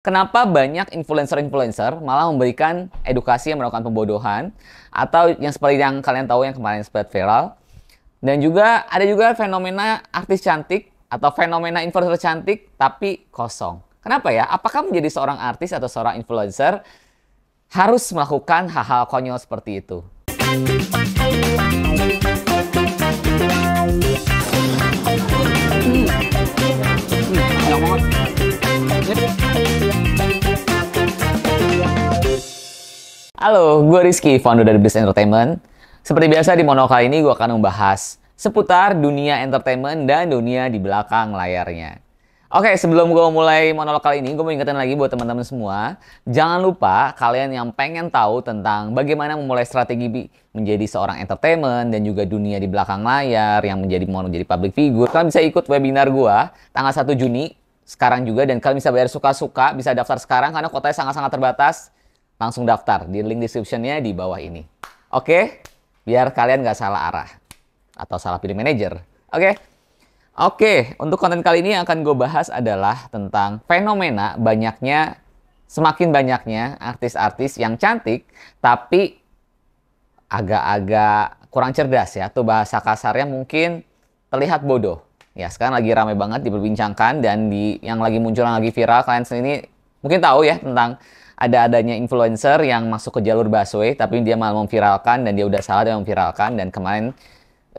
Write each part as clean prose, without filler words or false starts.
Kenapa banyak influencer-influencer malah memberikan edukasi yang melakukan pembodohan atau yang seperti yang kalian tahu yang kemarin sempat viral, dan juga ada juga fenomena artis cantik atau fenomena influencer cantik tapi kosong. Kenapa ya? Apakah menjadi seorang artis atau seorang influencer harus melakukan hal-hal konyol seperti itu? Halo, gue Rizky, founder dari Bliss Entertainment. Seperti biasa di Mono kali ini gue akan membahas seputar dunia entertainment dan dunia di belakang layarnya. Oke, sebelum gue mulai monolog kali ini, gue mau ingetin lagi buat teman-teman semua. Jangan lupa kalian yang pengen tahu tentang bagaimana memulai strategi menjadi seorang entertainment dan juga dunia di belakang layar yang mau menjadi public figure. Kalian bisa ikut webinar gue tanggal 1 Juni sekarang juga, dan kalian bisa bayar suka-suka, bisa daftar sekarang karena kotanya sangat-sangat terbatas. Langsung daftar di link description-nya di bawah ini. Oke? Biar kalian nggak salah arah. Atau salah pilih manajer. Oke? Oke, untuk konten kali ini yang akan gue bahas adalah tentang fenomena semakin banyaknya artis-artis yang cantik, tapi agak-agak kurang cerdas ya. Atau bahasa kasarnya mungkin terlihat bodoh. Ya, sekarang lagi ramai banget diperbincangkan, dan yang lagi muncul, yang lagi viral, kalian sendiri mungkin tahu ya tentang adanya influencer yang masuk ke jalur busway, tapi dia malah memviralkan, dan dia udah salah dia memviralkan. Dan kemarin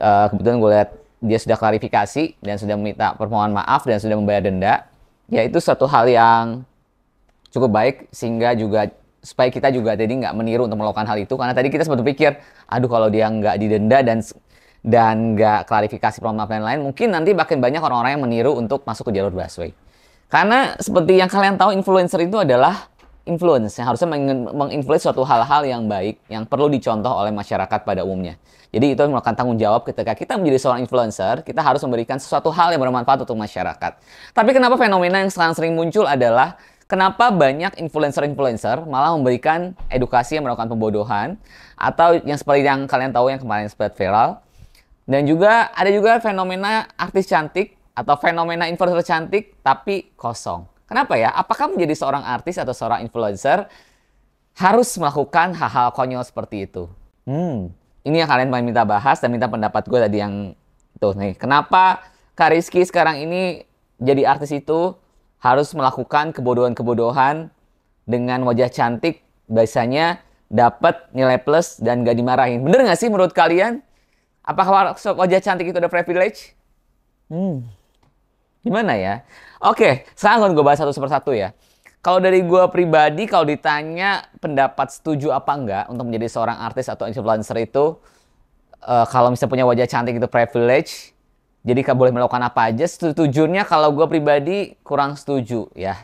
kebetulan gue lihat dia sudah klarifikasi dan sudah meminta permohonan maaf dan sudah membayar denda. Ya, itu suatu hal yang cukup baik, sehingga juga supaya kita juga jadi nggak meniru untuk melakukan hal itu. Karena tadi kita sempat berpikir, aduh kalau dia nggak didenda dan nggak klarifikasi permohonan maaf dan lain-lain, mungkin nanti makin banyak orang-orang yang meniru untuk masuk ke jalur busway. Karena seperti yang kalian tahu, influencer itu adalah influence yang harusnya menginfluence suatu hal-hal yang baik yang perlu dicontoh oleh masyarakat pada umumnya. Jadi itu merupakan tanggung jawab ketika kita menjadi seorang influencer, kita harus memberikan sesuatu hal yang bermanfaat untuk masyarakat. Tapi kenapa fenomena yang sekarang sering muncul adalah kenapa banyak influencer-influencer malah memberikan edukasi yang melakukan pembodohan atau yang seperti yang kalian tahu yang kemarin sempat viral. Dan juga ada juga fenomena artis cantik atau fenomena influencer cantik tapi kosong. Kenapa ya? Apakah menjadi seorang artis atau seorang influencer harus melakukan hal-hal konyol seperti itu? Ini yang kalian minta bahas dan minta pendapat gue tadi yang tuh nih. Kenapa Kak Rizky sekarang ini jadi artis itu harus melakukan kebodohan-kebodohan dengan wajah cantik, biasanya dapat nilai plus dan gak dimarahin? Bener gak sih menurut kalian? Apakah wajah cantik itu ada privilege? Gimana ya? Oke, sekarang gue bahas satu persatu ya. Kalau dari gue pribadi, kalau ditanya pendapat setuju apa enggak untuk menjadi seorang artis atau influencer itu, kalau misalnya punya wajah cantik itu privilege, jadi boleh melakukan apa aja. Setujurnya kalau gue pribadi kurang setuju ya.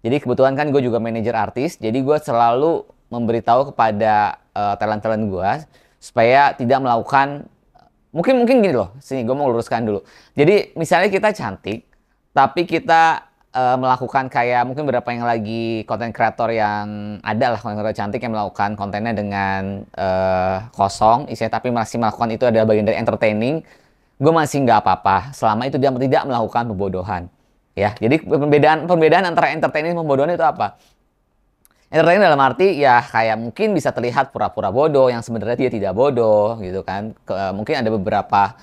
Jadi kebetulan kan gue juga manajer artis, jadi gue selalu memberitahu kepada talent-talent gue supaya tidak melakukan, mungkin gini loh, sini gue mau luruskan dulu. Jadi misalnya kita cantik, tapi kita melakukan kayak mungkin beberapa yang lagi konten kreator yang ada lah, konten kreator cantik yang melakukan kontennya dengan kosong isinya, tapi masih melakukan itu adalah bagian dari entertaining. Gue masih nggak apa-apa selama itu dia tidak melakukan pembodohan. Ya, jadi perbedaan antara entertaining dan pembodohan itu apa? Entertaining dalam arti ya kayak mungkin bisa terlihat pura-pura bodoh yang sebenarnya dia tidak bodoh gitu kan. Mungkin ada beberapa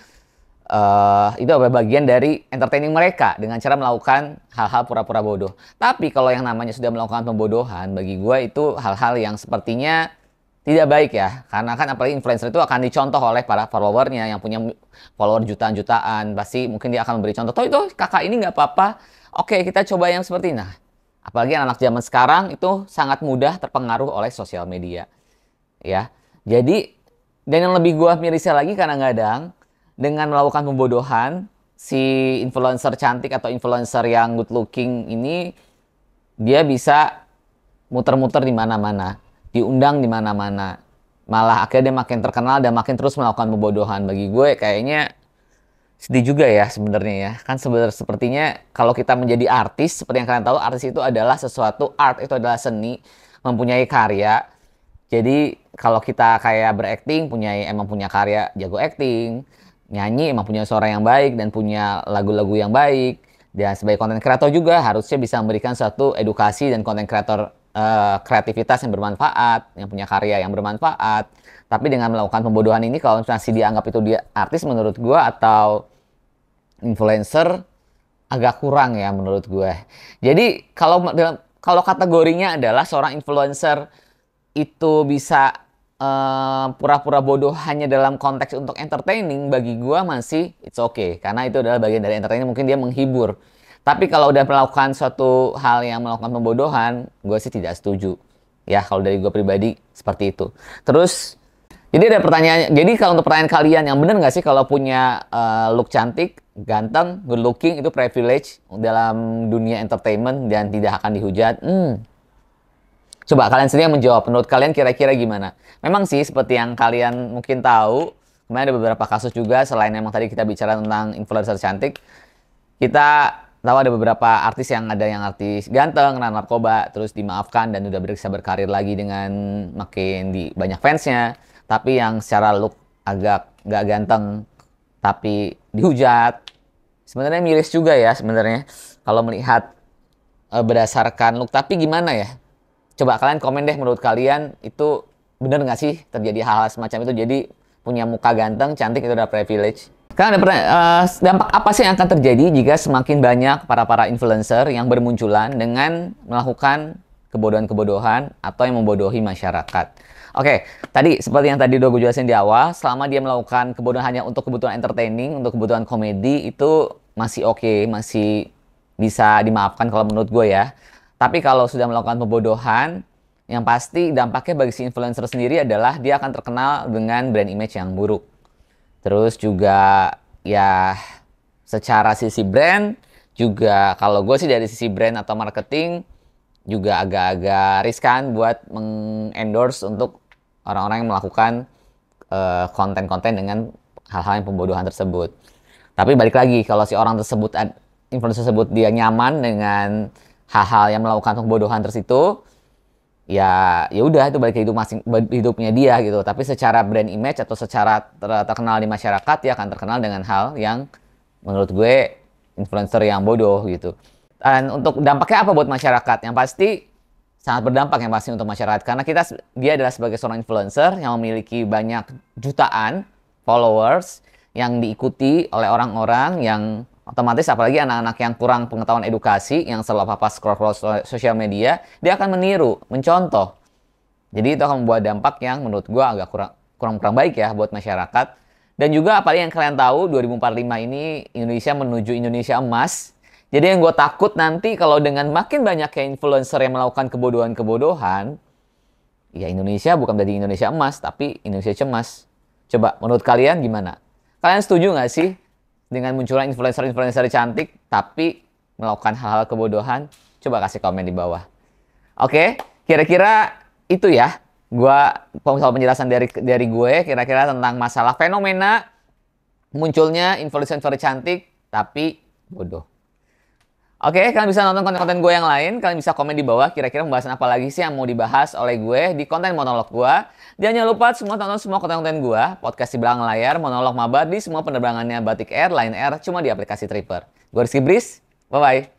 itu adalah bagian dari entertaining mereka dengan cara melakukan hal-hal pura-pura bodoh. Tapi kalau yang namanya sudah melakukan pembodohan, bagi gue itu hal-hal yang sepertinya tidak baik ya. Karena kan apalagi influencer itu akan dicontoh oleh para followernya yang punya follower jutaan-jutaan. Pasti mungkin dia akan memberi contoh, toh itu kakak ini nggak apa-apa. Oke, kita coba yang seperti ini. Nah, apalagi anak zaman sekarang itu sangat mudah terpengaruh oleh sosial media. Ya, jadi, dan yang lebih gue mirisnya lagi kadang-kadang, dengan melakukan pembodohan, si influencer cantik atau influencer yang good looking ini, dia bisa muter-muter di mana-mana, diundang di mana-mana. Malah akhirnya dia makin terkenal dan makin terus melakukan pembodohan. Bagi gue kayaknya sedih juga ya sebenarnya ya. Kan sepertinya kalau kita menjadi artis, seperti yang kalian tahu, artis itu adalah sesuatu, art itu adalah seni, mempunyai karya. Jadi kalau kita kayak berakting, emang punya karya, jago acting, nyanyi emang punya suara yang baik dan punya lagu-lagu yang baik, Dan sebagai konten kreator juga harusnya bisa memberikan suatu edukasi dan konten kreator kreativitas yang bermanfaat, yang punya karya yang bermanfaat. Tapi dengan melakukan pembodohan ini, kalau masih dianggap itu dia artis menurut gue atau influencer, agak kurang ya menurut gue. Jadi kalau kategorinya adalah seorang influencer itu bisa pura-pura bodoh hanya dalam konteks untuk entertaining, bagi gue masih it's okay. Karena itu adalah bagian dari entertaining, mungkin dia menghibur. Tapi kalau udah melakukan suatu hal yang melakukan pembodohan, gue sih tidak setuju. Ya, kalau dari gue pribadi seperti itu. Terus, jadi ada pertanyaan. Jadi kalau untuk pertanyaan kalian, yang benar nggak sih kalau punya look cantik, ganteng, good looking itu privilege dalam dunia entertainment dan tidak akan dihujat? Coba kalian sendiri yang menjawab. Menurut kalian kira-kira gimana? Memang sih seperti yang kalian mungkin tahu, kemarin ada beberapa kasus juga selain memang tadi kita bicara tentang influencer cantik. Kita tahu ada beberapa artis yang artis ganteng, kena narkoba, terus dimaafkan dan udah bisa berkarir lagi dengan makin banyak fansnya. Tapi yang secara look agak nggak ganteng, tapi dihujat. Sebenarnya miris juga ya sebenarnya kalau melihat berdasarkan look. Tapi gimana ya? Coba kalian komen deh menurut kalian itu bener nggak sih terjadi hal-hal semacam itu? Jadi punya muka ganteng, cantik itu udah privilege. Karena ada dampak apa sih yang akan terjadi jika semakin banyak para influencer yang bermunculan dengan melakukan kebodohan-kebodohan atau yang membodohi masyarakat? Oke, tadi seperti yang tadi udah gue jelasin di awal, selama dia melakukan kebodohan hanya untuk kebutuhan entertaining, untuk kebutuhan komedi, itu masih oke, masih bisa dimaafkan kalau menurut gue ya. Tapi kalau sudah melakukan pembodohan, yang pasti dampaknya bagi si influencer sendiri adalah dia akan terkenal dengan brand image yang buruk. Terus juga ya secara sisi brand juga kalau gue sih dari sisi brand atau marketing juga agak-agak riskan buat mengendorse untuk orang-orang yang melakukan konten-konten dengan hal-hal yang pembodohan tersebut. Tapi balik lagi kalau si orang tersebut, influencer tersebut dia nyaman dengan hal-hal yang melakukan pembodohan tersebut, ya udah itu balik ke hidupnya dia gitu. Tapi secara brand image atau secara terkenal di masyarakat, dia akan terkenal dengan hal yang menurut gue influencer yang bodoh gitu. Dan untuk dampaknya apa buat masyarakat? Yang pasti sangat berdampak yang pasti untuk masyarakat, karena dia adalah sebagai seorang influencer yang memiliki banyak jutaan followers yang diikuti oleh orang-orang yang otomatis, apalagi anak-anak yang kurang pengetahuan edukasi, yang selalu apa scroll sosial media, dia akan meniru, mencontoh. Jadi itu akan membuat dampak yang menurut gue agak kurang baik ya buat masyarakat. Dan juga apalagi yang kalian tahu, 2045 ini Indonesia menuju Indonesia emas. Jadi yang gue takut nanti kalau dengan makin banyak kayak influencer yang melakukan kebodohan-kebodohan, ya Indonesia bukan dari Indonesia emas, tapi Indonesia cemas. Coba menurut kalian gimana? Kalian setuju nggak sih dengan munculnya influencer-influencer cantik tapi melakukan hal-hal kebodohan? Coba kasih komen di bawah. Oke, kira-kira itu ya. Soal penjelasan dari gue kira-kira tentang masalah fenomena munculnya influencer cantik tapi bodoh. Oke, kalian bisa nonton konten-konten gue yang lain. Kalian bisa komen di bawah kira-kira pembahasan apa lagi sih yang mau dibahas oleh gue di konten monolog gue. Dan jangan lupa tonton semua konten-konten gue, podcast di belakang layar, monolog mabar di semua penerbangannya Batik Air, Lion Air, cuma di aplikasi Tripper. Gue Rizky Bris, bye-bye.